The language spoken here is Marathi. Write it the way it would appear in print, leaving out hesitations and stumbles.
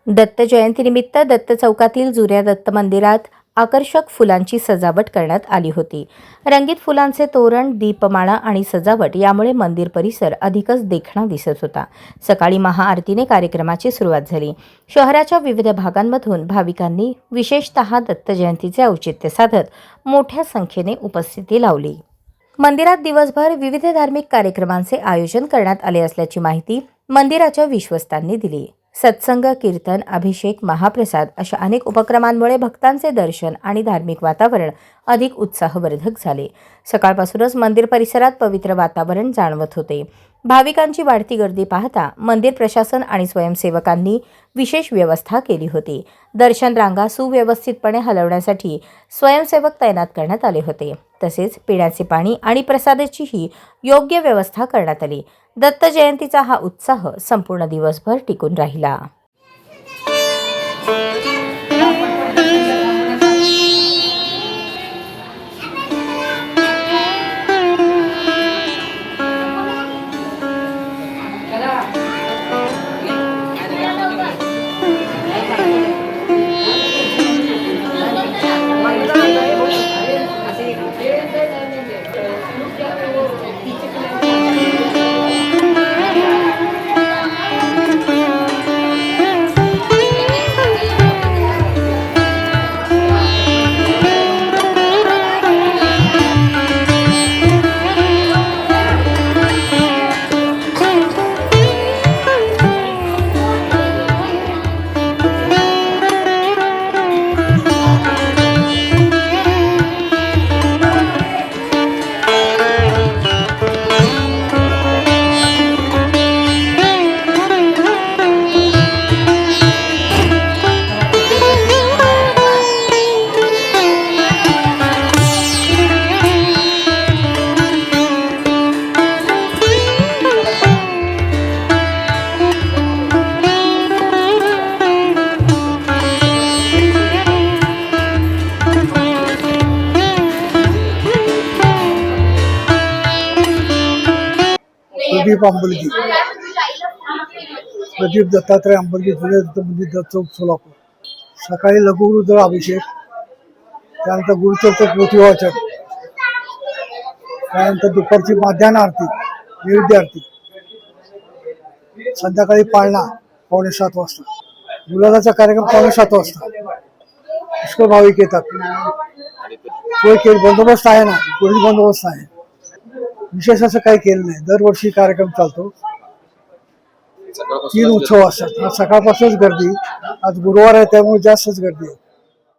दत्त जयंतीनिमित्त दत्त चौकातील जुन्या दत्त मंदिरात आकर्षक फुलांची सजावट करण्यात आली होती. रंगीत फुलांचे तोरण, दीपमाळा आणि सजावट यामुळे मंदिर परिसर अधिकच देखणा दिसत होता. सकाळी महाआरतीने कार्यक्रमाची सुरुवात झाली. शहराच्या विविध भागांमधून भाविकांनी विशेषतः दत्त जयंतीचे औचित्य साधत मोठ्या संख्येने उपस्थिती लावली. मंदिरात दिवसभर विविध धार्मिक कार्यक्रमांचे आयोजन करण्यात आले असल्याची माहिती मंदिराच्या विश्वस्तांनी दिली. सत्संग, कीर्तन, अभिषेक, महाप्रसाद अशा अनेक उपक्रमांमुळे भक्तांचे दर्शन आणि धार्मिक वातावरण अधिक उत्साहवर्धक झाले. सकाळपासूनच मंदिर परिसरात पवित्र वातावरण जाणवत होते. भाविकांची वाढती गर्दी पाहता मंदिर प्रशासन आणि स्वयंसेवकांनी विशेष व्यवस्था केली होती. दर्शन रांगा सुव्यवस्थितपणे हलवण्यासाठी स्वयंसेवक तैनात करण्यात आले होते. तसेच पिण्याचे पाणी आणि प्रसादाचीही योग्य व्यवस्था करण्यात आली. दत्त जयंतीचा हा उत्साह संपूर्ण दिवसभर टिकून राहिला. प्रदीप आंबलगी, प्रदीप दत्तात्रय आंबलगी, जुने दत्त मंदिर, दत्त चौक, सोलापूर. सकाळी लघुरुद्र अभिषेक, त्यानंतर गुरुचरित्र पोथी वाचन, त्यानंतर दुपारची माध्यान्ह आरती, नैवेद्य आरती, संध्याकाळी पाळणा 6:45 वाजता, गुलालाचा कार्यक्रम 7:15 वाजता. पुष्कळ भाविक येतात. बंदोबस्त आहे ना, पोलीस बंदोबस्त आहे. विशेष असं काही केलं नाही. दरवर्षी कार्यक्रम चालतो. 3 उत्सव असतात. आज सकाळपासूनच गर्दी. आज गुरुवार आहे त्यामुळे जास्तच गर्दी आहे.